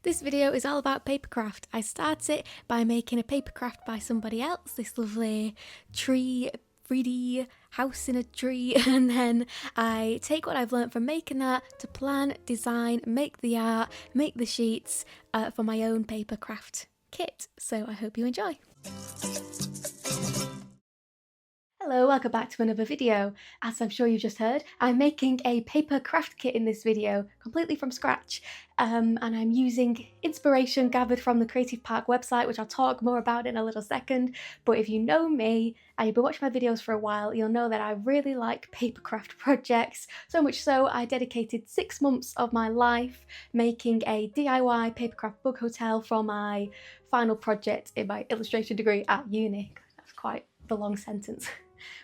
This video is all about papercraft. I started by making a papercraft by somebody else, this lovely tree 3D house in a tree, and then I take what I've learnt from making that to plan, design, make the art, make the sheets for my own papercraft kit. So I hope you enjoy. Hello, welcome back to another video. As I'm sure you just heard, I'm making a paper craft kit in this video, completely from scratch, and I'm using inspiration gathered from the Creative Park website, which I'll talk more about in a little second. But if you know me and you've been watching my videos for a while, you'll know that I really like paper craft projects, so much so I dedicated 6 months of my life making a DIY papercraft bug hotel for my final project in my illustration degree at uni. That's quite the long sentence.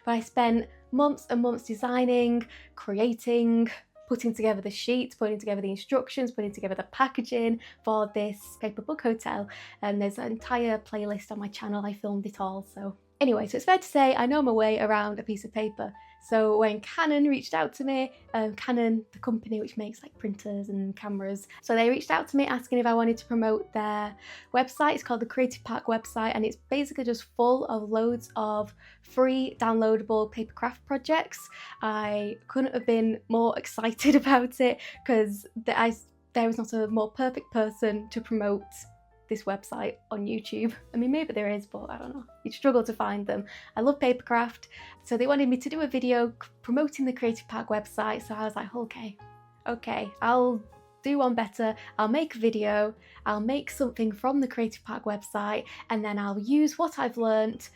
But I spent months and months designing, creating, putting together the sheets, putting together the instructions, putting together the packaging for this paper book hotel. And there's an entire playlist on my channel. I filmed it all. So anyway, so it's fair to say I know my way around a piece of paper. So when Canon reached out to me, Canon, the company which makes like printers and cameras, so they reached out to me asking if I wanted to promote their website. It's called the Creative Park website, and it's basically just full of loads of free downloadable papercraft projects. I couldn't have been more excited about it because there is not a more perfect person to promote this website on YouTube. I mean, maybe there is, but I don't know. You'd struggle to find them. I love papercraft, so they wanted me to do a video promoting the Creative Park website, so I was like, okay, I'll do one better. I'll make a video, I'll make something from the Creative Park website, and then I'll use what I've learnt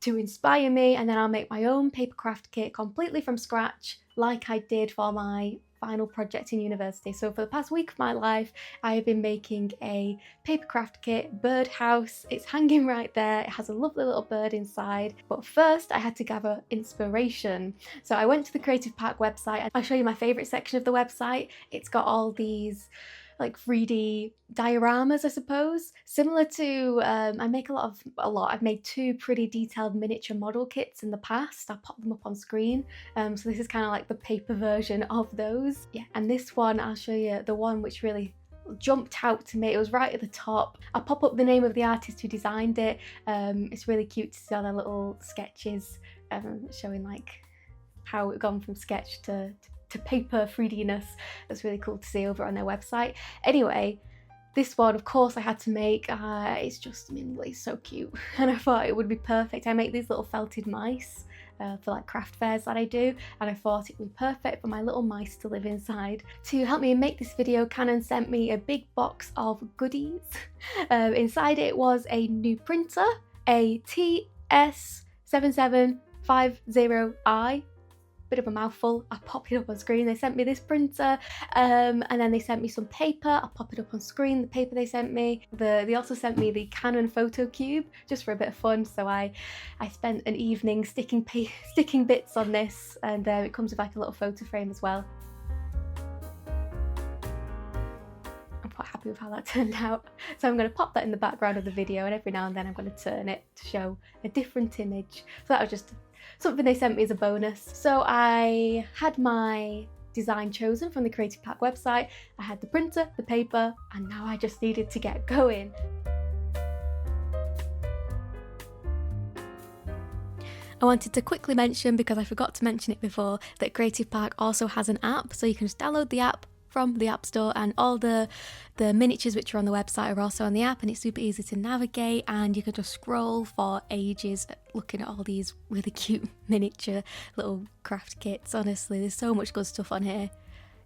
to inspire me, and then I'll make my own papercraft kit completely from scratch, like I did for my final project in university. So for the past week of my life, I have been making a papercraft kit, birdhouse. It's hanging right there. It has a lovely little bird inside. But first I had to gather inspiration. So I went to the Creative Park website. I'll show you my favourite section of the website. It's got all these like 3D dioramas, I suppose, similar to I make a lot. I've made 2 pretty detailed miniature model kits in the past. I'll pop them up on screen. So this is kind of like the paper version of those. Yeah, and this one I'll show you the one which really jumped out to me. It was right at the top. I'll pop up the name of the artist who designed it. It's really cute to see all their little sketches showing like how it's gone from sketch to paper 3D-ness. That's really cool to see over on their website. Anyway, this one, of course, I had to make. It's just, I mean, it's so cute, and I thought it would be perfect. I make these little felted mice for like craft fairs that I do, and I thought it would be perfect for my little mice to live inside. To help me make this video, Canon sent me a big box of goodies. Inside it was a new printer, a TS7750i. Bit of a mouthful. I'll pop it up on screen. They sent me this printer, and then they sent me some paper. I'll pop it up on screen, the paper they sent me. They also sent me the Canon photo cube just for a bit of fun, so I spent an evening sticking bits on this, and it comes with like a little photo frame as well. I'm quite happy with how that turned out, so I'm going to pop that in the background of the video, and every now and then I'm going to turn it to show a different image. So that was just something they sent me as a bonus. So I had my design chosen from the Creative Park website. I had the printer, the paper, and now I just needed to get going. I wanted to quickly mention, because I forgot to mention it before, that Creative Park also has an app, so you can just download the app from the App Store, and all the miniatures which are on the website are also on the app, and it's super easy to navigate, and you can just scroll for ages looking at all these really cute miniature little craft kits. Honestly, there's so much good stuff on here.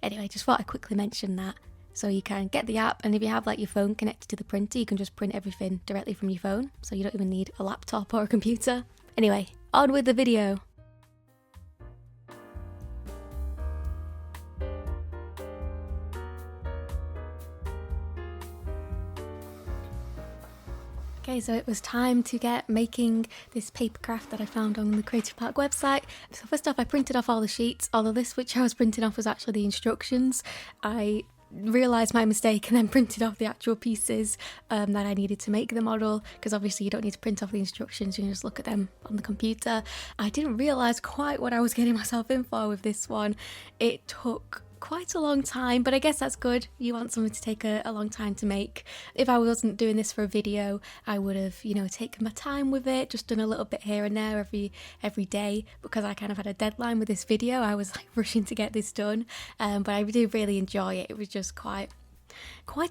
Anyway, just thought I'd quickly mention that. So you can get the app, and if you have like your phone connected to the printer, you can just print everything directly from your phone, so you don't even need a laptop or a computer. Anyway, on with the video. Okay, so it was time to get making this papercraft that I found on the Creative Park website. So first off, I printed off all the sheets, although this which I was printing off was actually the instructions. I realised my mistake and then printed off the actual pieces that I needed to make the model, because obviously you don't need to print off the instructions, you can just look at them on the computer. I didn't realise quite what I was getting myself in for with this one. It took quite a long time, but I guess that's good. You want something to take a long time to make. If I wasn't doing this for a video, I would have, you know, taken my time with it, just done a little bit here and there every day, because I kind of had a deadline with this video. I was like rushing to get this done, but I did really enjoy it. It was just quite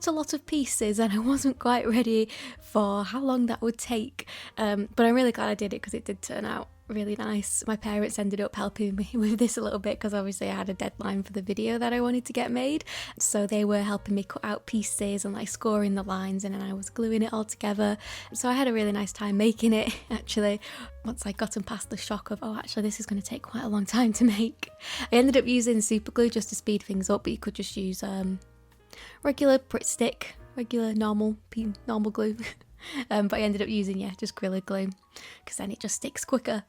a lot of pieces, and I wasn't quite ready for how long that would take, but I'm really glad I did it because it did turn out really nice. My parents ended up helping me with this a little bit because obviously I had a deadline for the video that I wanted to get made, so they were helping me cut out pieces and like scoring the lines, and then I was gluing it all together. So I had a really nice time making it, actually, once I'd gotten past the shock of, oh, actually this is going to take quite a long time to make. I ended up using super glue just to speed things up, but you could just use regular Pritt stick, regular normal glue. But I ended up using, just Gorilla Glue, because then it just sticks quicker.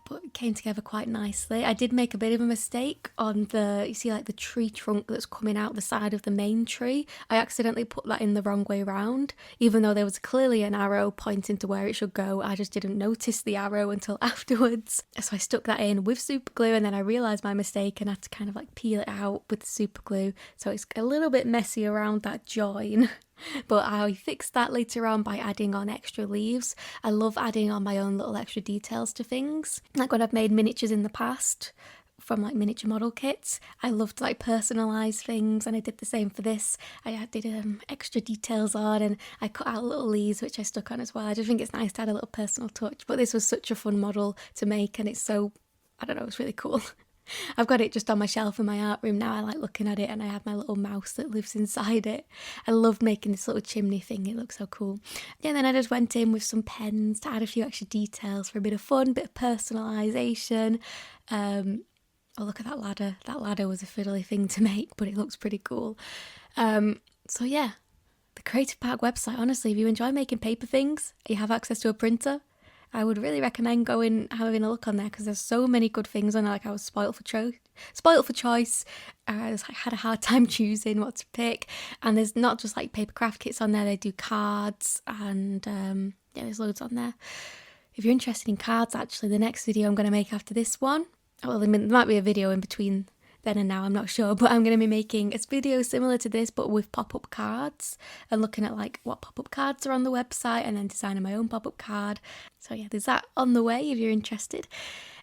But it came together quite nicely. I did make a bit of a mistake on you see like the tree trunk that's coming out the side of the main tree. I accidentally put that in the wrong way round, even though there was clearly an arrow pointing to where it should go. I just didn't notice the arrow until afterwards. So I stuck that in with super glue, and then I realised my mistake and had to kind of like peel it out with the super glue. So it's a little bit messy around that join. But I fixed that later on by adding on extra leaves. I love adding on my own little extra details to things. Like when I've made miniatures in the past from like miniature model kits, I love to like personalise things, and I did the same for this. I added extra details on, and I cut out little leaves which I stuck on as well. I just think it's nice to add a little personal touch. But this was such a fun model to make, and it's so, I don't know, it's really cool. I've got it just on my shelf in my art room now. I like looking at it, and I have my little mouse that lives inside it. I love making this little chimney thing. It looks so cool. Yeah, then I just went in with some pens to add a few extra details for a bit of fun, bit of personalisation. Oh, look at that ladder. That ladder was a fiddly thing to make, but it looks pretty cool. So yeah, the Creative Park website, honestly, if you enjoy making paper things, you have access to a printer, I would really recommend going having a look on there, because there's so many good things on there. Like I was spoiled for choice. I had a hard time choosing what to pick, and there's not just like paper craft kits on there. They do cards, and there's loads on there. If you're interested in cards, actually, the next video I'm going to make after this one, well, there might be a video in between then and now, I'm not sure, but I'm going to be making a video similar to this but with pop-up cards, and looking at like what pop-up cards are on the website, and then designing my own pop-up card. So yeah, there's that on the way if you're interested.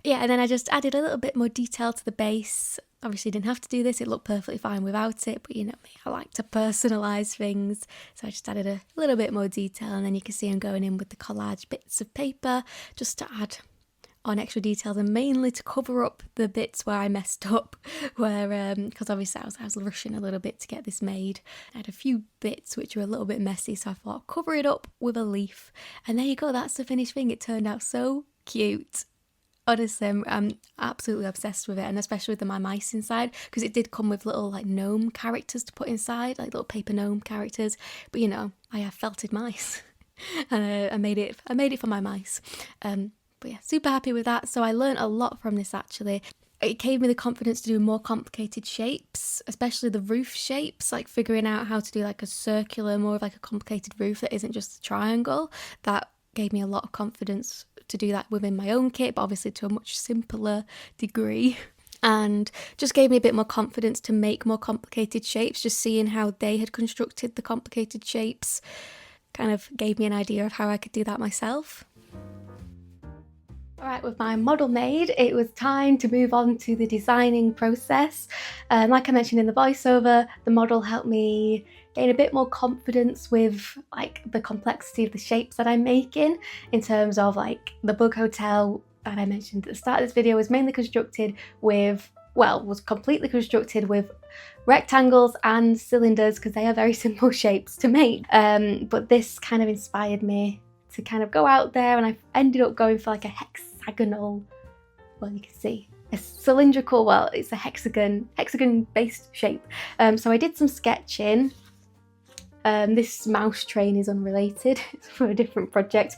Yeah, and then I just added a little bit more detail to the base. Obviously didn't have to do this, it looked perfectly fine without it, but you know me, I like to personalise things, so I just added a little bit more detail. And then you can see I'm going in with the collage bits of paper just to add on extra details, and mainly to cover up the bits where I messed up, where because obviously I was rushing a little bit to get this made. I had a few bits which were a little bit messy, so I thought cover it up with a leaf, and there you go, that's the finished thing. It turned out so cute. Honestly, I'm absolutely obsessed with it, and especially with my mice inside, because it did come with little like gnome characters to put inside, like little paper gnome characters. But you know, I have felted mice, and I made it for my mice. But yeah, super happy with that. So I learned a lot from this, actually. It gave me the confidence to do more complicated shapes, especially the roof shapes, like figuring out how to do like a circular, more of like a complicated roof that isn't just a triangle. That gave me a lot of confidence to do that within my own kit, but obviously to a much simpler degree. And just gave me a bit more confidence to make more complicated shapes. Just seeing how they had constructed the complicated shapes kind of gave me an idea of how I could do that myself. Alright, with my model made, it was time to move on to the designing process. Like I mentioned in the voiceover, the model helped me gain a bit more confidence with like the complexity of the shapes that I'm making, in terms of like the bug hotel that I mentioned at the start of this video was mainly constructed with, was completely constructed with rectangles and cylinders, because they are very simple shapes to make. But this kind of inspired me to kind of go out there, and I ended up going for like a hexagonal, well, you can see a cylindrical, well, it's a hexagon based shape. So I did some sketching. This mouse train is unrelated, it's for a different project.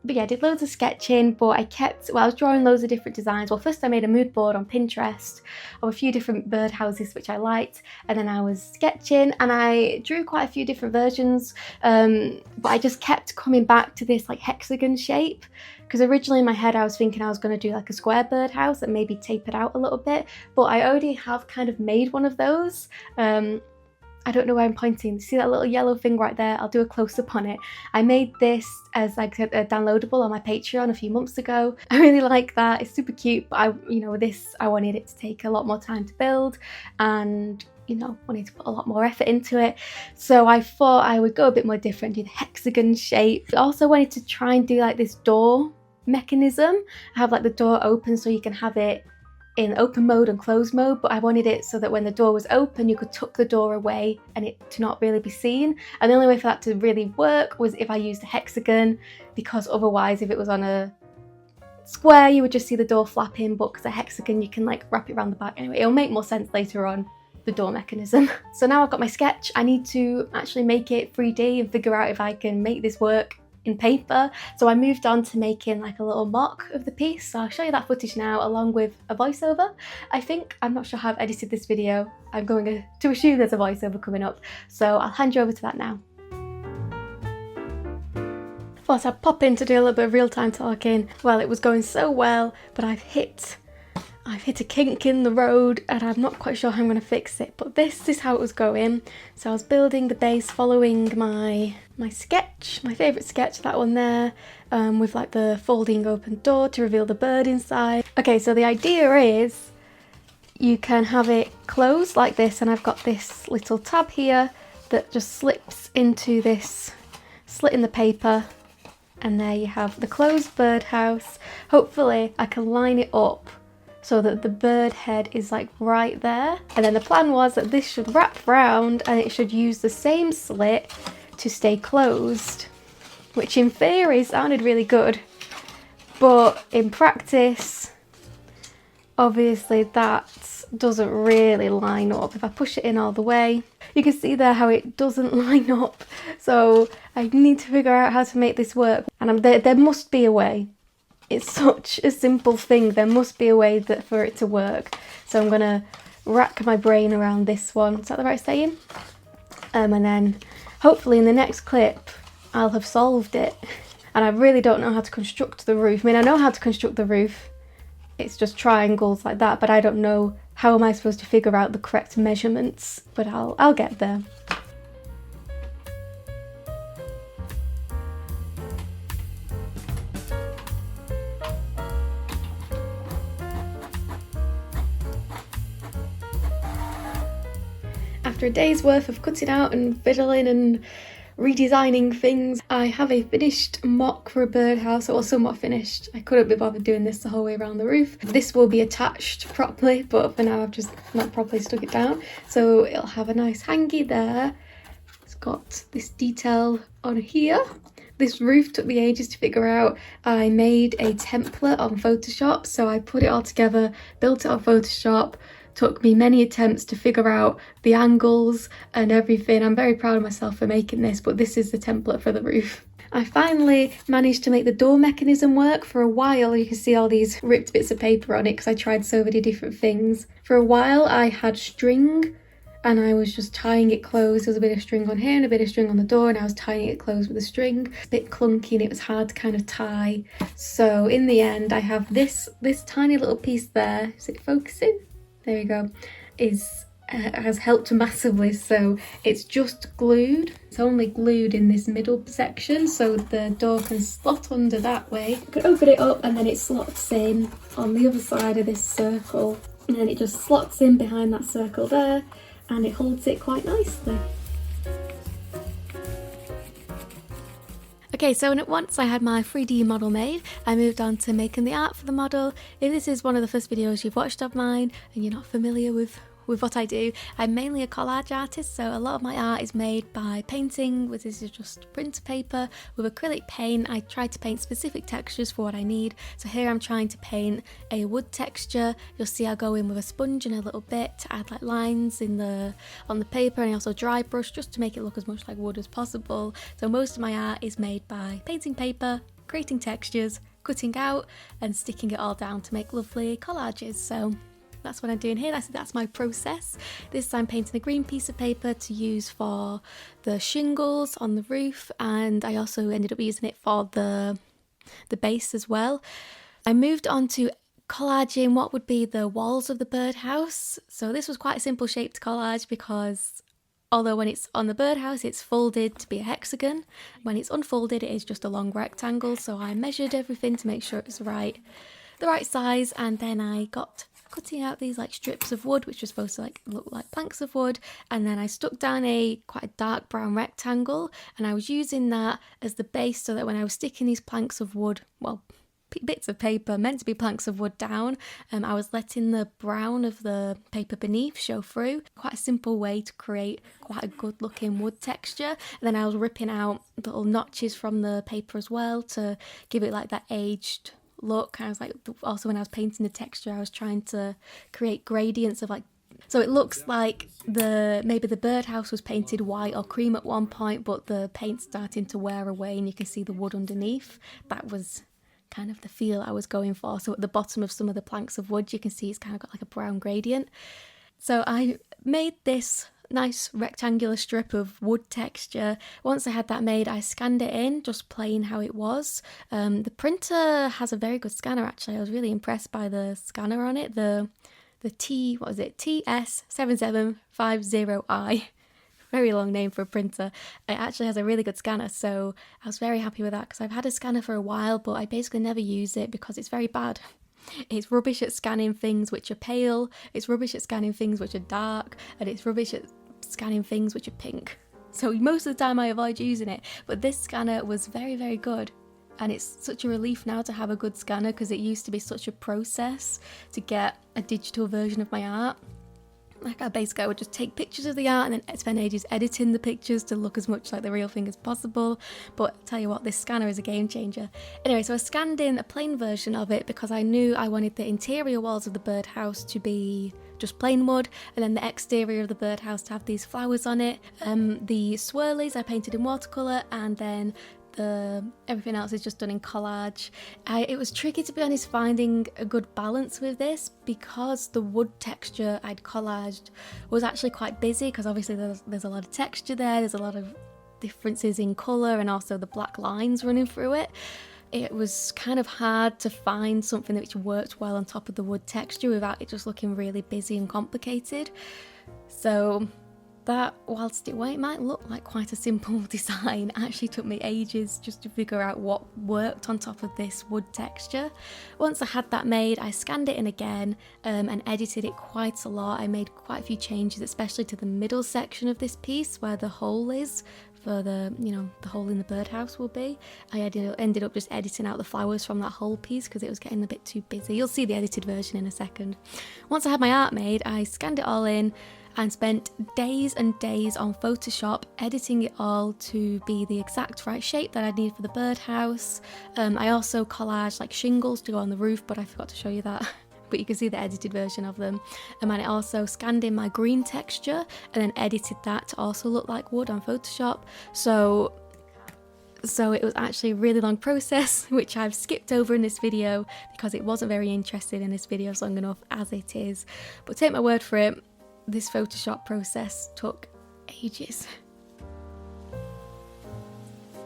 But yeah, I did loads of sketching, but I was drawing loads of different designs. Well, first I made a mood board on Pinterest of a few different birdhouses which I liked, and then I was sketching and I drew quite a few different versions, but I just kept coming back to this like hexagon shape, because originally in my head I was thinking I was going to do like a square birdhouse and maybe tape it out a little bit, but I already have kind of made one of those. I don't know where I'm pointing. See that little yellow thing right there? I'll do a close-up on it. I made this as like a downloadable on my Patreon a few months ago. I really like that. It's super cute, but with this, I wanted it to take a lot more time to build and, wanted to put a lot more effort into it. So I thought I would go a bit more different, do the hexagon shape. I also wanted to try and do like this door mechanism. Have like the door open so you can have it in open mode and closed mode, but I wanted it so that when the door was open you could tuck the door away and it to not really be seen. And the only way for that to really work was if I used a hexagon, because otherwise if it was on a square you would just see the door flapping, but because a hexagon you can like wrap it around the back. Anyway, it'll make more sense later on, the door mechanism. So now I've got my sketch, I need to actually make it 3D and figure out if I can make this work in paper. So I moved on to making like a little mock of the piece. So I'll show you that footage now along with a voiceover. I'm not sure how I've edited this video. I'm going to assume there's a voiceover coming up. So I'll hand you over to that now. Thought I'd pop in to do a little bit of real-time talking. Well, it was going so well, but I've hit a kink in the road and I'm not quite sure how I'm going to fix it, but this is how it was going. So I was building the base following my sketch, my favourite sketch, that one there, with like the folding open door to reveal the bird inside. Okay, so the idea is you can have it closed like this, and I've got this little tab here that just slips into this slit in the paper, and there you have the closed birdhouse. Hopefully I can line it up so that the bird head is like right there. And then the plan was that this should wrap round and it should use the same slit to stay closed, which in theory sounded really good, but in practice obviously that doesn't really line up. If I push it in all the way, you can see there how it doesn't line up. So I need to figure out how to make this work, and there must be a way. It's such a simple thing, there must be a way for it to work. So I'm gonna rack my brain around this one. Is that the right saying? And then hopefully in the next clip I'll have solved it. And I really don't know how to construct the roof. I mean, I know how to construct the roof. It's just triangles like that, but I don't know how am I supposed to figure out the correct measurements, but I'll get there. After a day's worth of cutting out and fiddling and redesigning things, I have a finished mock for a birdhouse, or somewhat finished. I couldn't be bothered doing this the whole way around the roof. This will be attached properly, but for now I've just not properly stuck it down. So it'll have a nice hangy there. It's got this detail on here. This roof took me ages to figure out. I made a template on Photoshop, so I put it all together, built it on Photoshop. Took me many attempts to figure out the angles and everything. I'm very proud of myself for making this, but this is the template for the roof. I finally managed to make the door mechanism work. For a while, you can see all these ripped bits of paper on it because I tried so many different things. For a while I had string and I was just tying it closed. There was a bit of string on here and a bit of string on the door, and I was tying it closed with a string. It's a bit clunky and it was hard to kind of tie. So in the end I have this tiny little piece there. Is it focusing? There you go. Has helped massively. So it's just glued. It's only glued in this middle section, so the door can slot under that way. You could open it up and then it slots in on the other side of this circle, and then it just slots in behind that circle there, and it holds it quite nicely. Okay, so once I had my 3D model made, I moved on to making the art for the model. If this is one of the first videos you've watched of mine and you're not familiar with what I do, I'm mainly a collage artist, so a lot of my art is made by painting. This is just printer paper with acrylic paint. I try to paint specific textures for what I need. So here I'm trying to paint a wood texture. You'll see I go in with a sponge and a little bit to add like lines on the paper, and I also dry brush just to make it look as much like wood as possible. So most of my art is made by painting paper creating textures, cutting out and sticking it all down to make lovely collages. So that's what I'm doing here. That's my process. This I'm painting a green piece of paper to use for the shingles on the roof, and I also ended up using it for the base as well. I moved on to collaging what would be the walls of the birdhouse. So this was quite a simple shaped collage because although when it's on the birdhouse it's folded to be a hexagon, when it's unfolded it is just a long rectangle. So I measured everything to make sure it was the right size, and then I got cutting out these like strips of wood which were supposed to like look like planks of wood, and then I stuck down quite a dark brown rectangle, and I was using that as the base so that when I was sticking these planks of wood, well, bits of paper meant to be planks of wood down, I was letting the brown of the paper beneath show through. Quite a simple way to create quite a good looking wood texture. And then I was ripping out little notches from the paper as well to give it like that aged look. I was like, also when I was painting the texture I was trying to create gradients of like, so it looks like maybe the birdhouse was painted white or cream at one point, but the paint's starting to wear away and you can see the wood underneath. That was kind of the feel I was going for. So at the bottom of some of the planks of wood you can see it's kind of got like a brown gradient. So I made this nice rectangular strip of wood texture. Once I had that made I scanned it in just plain how it was. The printer has a very good scanner actually. I was really impressed by the scanner on it. The TS7750i. Very long name for a printer. It actually has a really good scanner, so I was very happy with that because I've had a scanner for a while but I basically never use it because it's very bad. It's rubbish at scanning things which are pale, it's rubbish at scanning things which are dark, and it's rubbish at scanning things which are pink. So most of the time I avoid using it, but this scanner was very, very good. And it's such a relief now to have a good scanner because it used to be such a process to get a digital version of my art. Like I would just take pictures of the art and then spend ages editing the pictures to look as much like the real thing as possible. But I'll tell you what, this scanner is a game changer. Anyway, so I scanned in a plain version of it because I knew I wanted the interior walls of the birdhouse to be just plain wood, and then the exterior of the birdhouse to have these flowers on it. The swirlies I painted in watercolour, and then everything else is just done in collage. It was tricky, to be honest, finding a good balance with this because the wood texture I'd collaged was actually quite busy because obviously there's a lot of texture there's a lot of differences in colour and also the black lines running through it. It was kind of hard to find something which worked well on top of the wood texture without it just looking really busy and complicated. So that, whilst it might look like quite a simple design, actually took me ages just to figure out what worked on top of this wood texture. Once I had that made, I scanned it in again and edited it quite a lot. I made quite a few changes, especially to the middle section of this piece where the hole is for the hole in the birdhouse will be. I ended up just editing out the flowers from that whole piece because it was getting a bit too busy. You'll see the edited version in a second. Once I had my art made, I scanned it all in and spent days and days on Photoshop editing it all to be the exact right shape that I need for the birdhouse. I also collaged like shingles to go on the roof, but I forgot to show you that. But you can see the edited version of them. And I also scanned in my green texture and then edited that to also look like wood on Photoshop. So it was actually a really long process, which I've skipped over in this video because it wasn't very interesting in this video long enough as it is. But take my word for it, this Photoshop process took ages.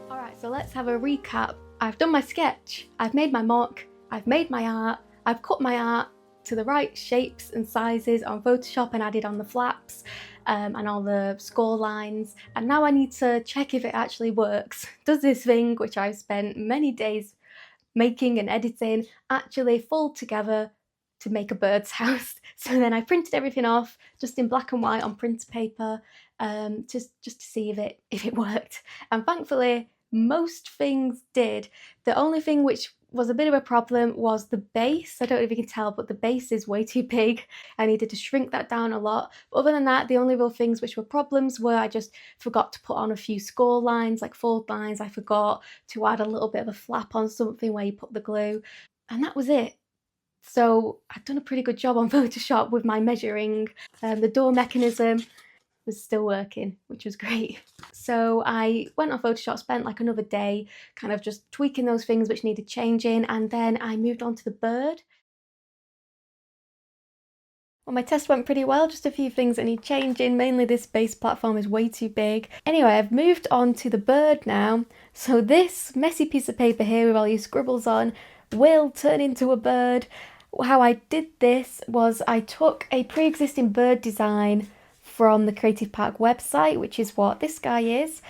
Alright, so let's have a recap. I've done my sketch, I've made my mock, I've made my art, I've cut my art to the right shapes and sizes on Photoshop and added on the flaps and all the score lines, and now I need to check if it actually works. Does this thing, which I've spent many days making and editing, actually fold together to make a bird's house? So then I printed everything off just in black and white on printer paper, just to see if it worked. And thankfully most things did. The only thing which was a bit of a problem was the base. I don't know if you can tell, but the base is way too big. I needed to shrink that down a lot. But other than that, the only real things which were problems were I just forgot to put on a few score lines, like fold lines. I forgot to add a little bit of a flap on something where you put the glue, and that was it. So I've done a pretty good job on Photoshop with my measuring. The door mechanism was still working, which was great. So I went on Photoshop, spent like another day kind of just tweaking those things which needed changing, and then I moved on to the bird. Well, my test went pretty well, just a few things that need changing. Mainly this base platform is way too big. Anyway, I've moved on to the bird now. So this messy piece of paper here with all these scribbles on will turn into a bird. How I did this was I took a pre-existing bird design from the Creative Park website, which is what this guy is.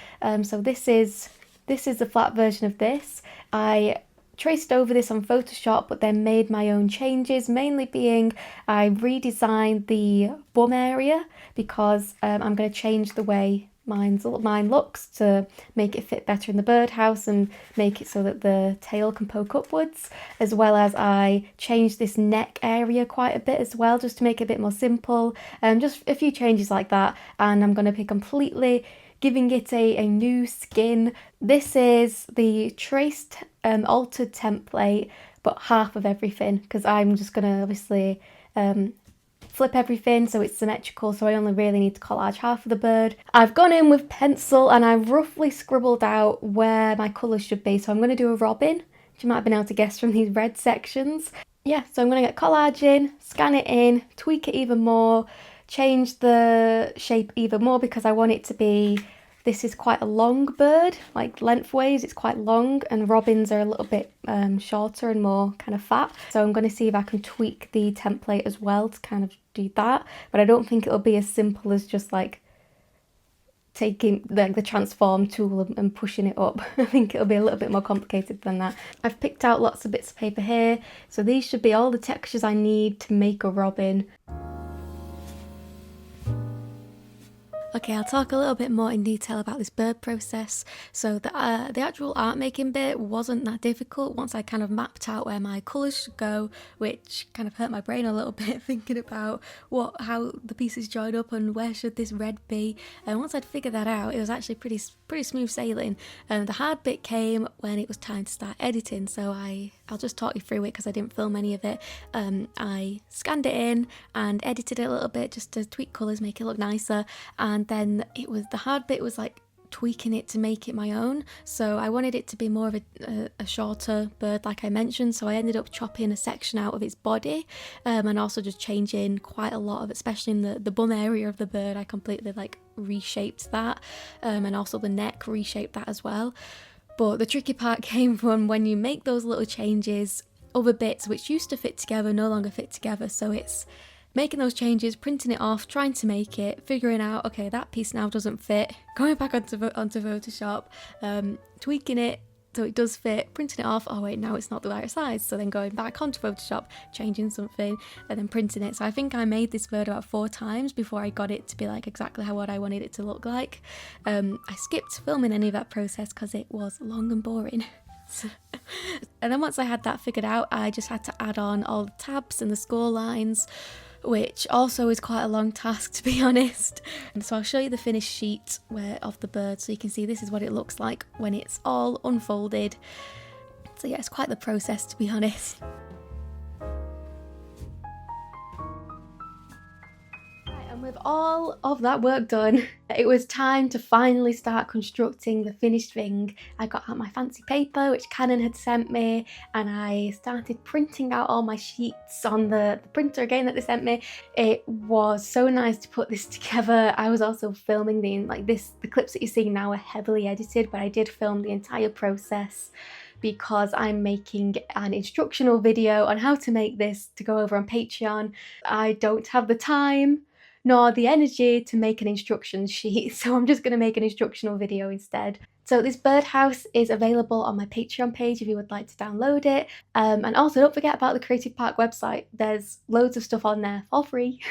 So this is the flat version of this. I traced over this on Photoshop, but then made my own changes, mainly being I redesigned the bum area because I'm going to change the way mine looks to make it fit better in the birdhouse and make it so that the tail can poke upwards, as well as I changed this neck area quite a bit as well, just to make it a bit more simple, just a few changes like that. And I'm going to be completely giving it a new skin. This is the traced altered template, but half of everything, because I'm just going to obviously flip everything so it's symmetrical, so I only really need to collage half of the bird. I've gone in with pencil and I've roughly scribbled out where my colours should be, so I'm going to do a robin, which you might have been able to guess from these red sections. Yeah, so I'm going to get collage in, scan it in, tweak it even more, change the shape even more because I want it to be, this is quite a long bird, like lengthways it's quite long, and robins are a little bit shorter and more kind of fat. So I'm going to see if I can tweak the template as well to kind of do that, but I don't think it'll be as simple as just like taking the transform tool and pushing it up. I think it'll be a little bit more complicated than that. I've picked out lots of bits of paper here, so these should be all the textures I need to make a robin. Okay, I'll talk a little bit more in detail about this bird process. So the actual art making bit wasn't that difficult once I kind of mapped out where my colours should go, which kind of hurt my brain a little bit thinking about how the pieces join up and where should this red be. And once I'd figured that out, it was actually pretty smooth sailing. The hard bit came when it was time to start editing, so I'll just talk you through it because I didn't film any of it. I scanned it in and edited it a little bit just to tweak colours, make it look nicer, and then the hard bit was like tweaking it to make it my own. So I wanted it to be more of a shorter bird, like I mentioned, so I ended up chopping a section out of its body, and also just changing quite a lot of, especially in the bum area of the bird, I completely like reshaped that, and also the neck, reshaped that as well. But the tricky part came from when you make those little changes, other bits which used to fit together no longer fit together, so it's making those changes, printing it off, trying to make it, figuring out, okay, that piece now doesn't fit, going back onto Photoshop, tweaking it so it does fit, printing it off, oh wait, now it's not the right size, so then going back onto Photoshop, changing something, and then printing it. So I think I made this bird about 4 times before I got it to be like exactly what I wanted it to look like. I skipped filming any of that process because it was long and boring. And then once I had that figured out, I just had to add on all the tabs and the score lines, which also is quite a long task, to be honest. And so I'll show you the finished sheet of the bird so you can see this is what it looks like when it's all unfolded. So yeah, it's quite the process, to be honest. And with all of that work done, it was time to finally start constructing the finished thing. I got out my fancy paper, which Canon had sent me, and I started printing out all my sheets on the printer again that they sent me. It was so nice to put this together. I was also filming the clips that you see now are heavily edited, but I did film the entire process because I'm making an instructional video on how to make this to go over on Patreon. I don't have the time nor the energy to make an instructions sheet, so I'm just going to make an instructional video instead. So this birdhouse is available on my Patreon page if you would like to download it, and also don't forget about the Creative Park website. There's loads of stuff on there for free.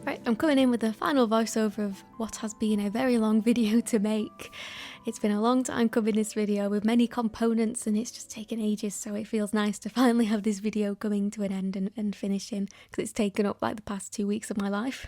Right, I'm coming in with the final voiceover of what has been a very long video to make. It's been a long time coming, this video, with many components, and it's just taken ages, so it feels nice to finally have this video coming to an end and finishing, because it's taken up like the past 2 weeks of my life.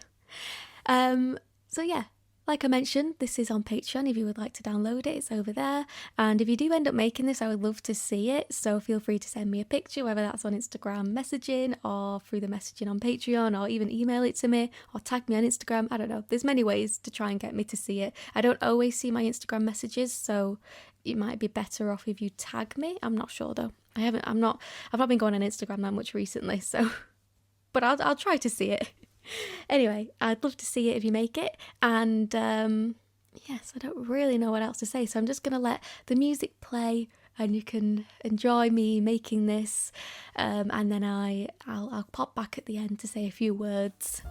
So yeah, like I mentioned, this is on Patreon. If you would like to download it, it's over there. And if you do end up making this, I would love to see it. So feel free to send me a picture, whether that's on Instagram messaging or through the messaging on Patreon, or even email it to me or tag me on Instagram. I don't know. There's many ways to try and get me to see it. I don't always see my Instagram messages, so it might be better off if you tag me. I'm not sure though. I've not been going on Instagram that much recently, so but I'll try to see it. Anyway, I'd love to see it if you make it, and yes, I don't really know what else to say, so I'm just going to let the music play and you can enjoy me making this, and then I'll pop back at the end to say a few words.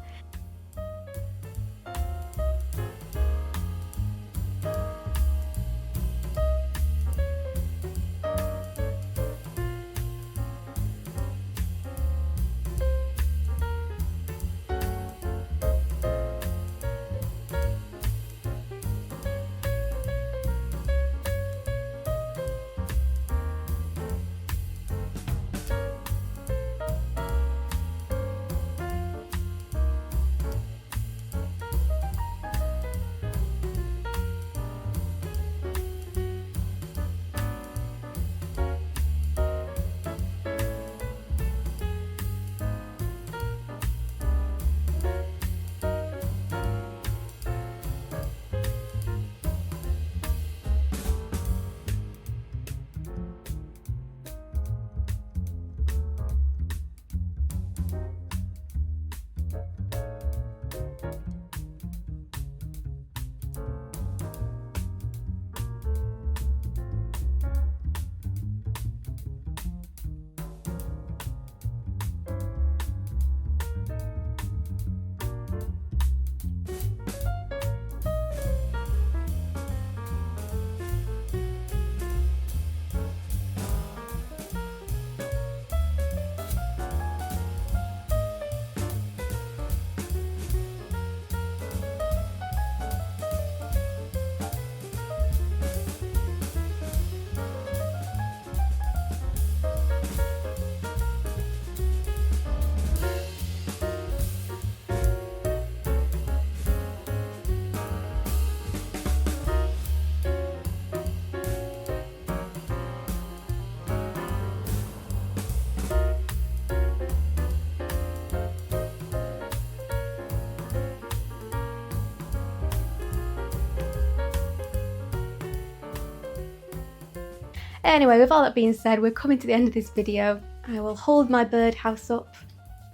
Anyway, with all that being said, we're coming to the end of this video. I will hold my birdhouse up.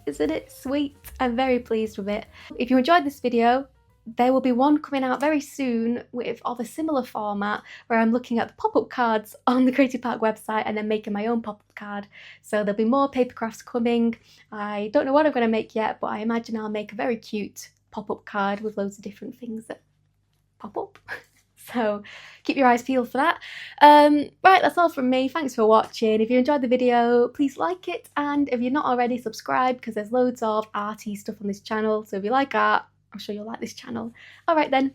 Isn't it sweet? I'm very pleased with it. If you enjoyed this video, there will be one coming out very soon of a similar format, where I'm looking at the pop-up cards on the Creative Park website and then making my own pop-up card. So there'll be more paper crafts coming. I don't know what I'm going to make yet, but I imagine I'll make a very cute pop-up card with loads of different things that pop up. So keep your eyes peeled for that. Right, that's all from me. Thanks for watching. If you enjoyed the video, please like it, and if you're not already, subscribe, because there's loads of arty stuff on this channel. So if you like art, I'm sure you'll like this channel. All right then,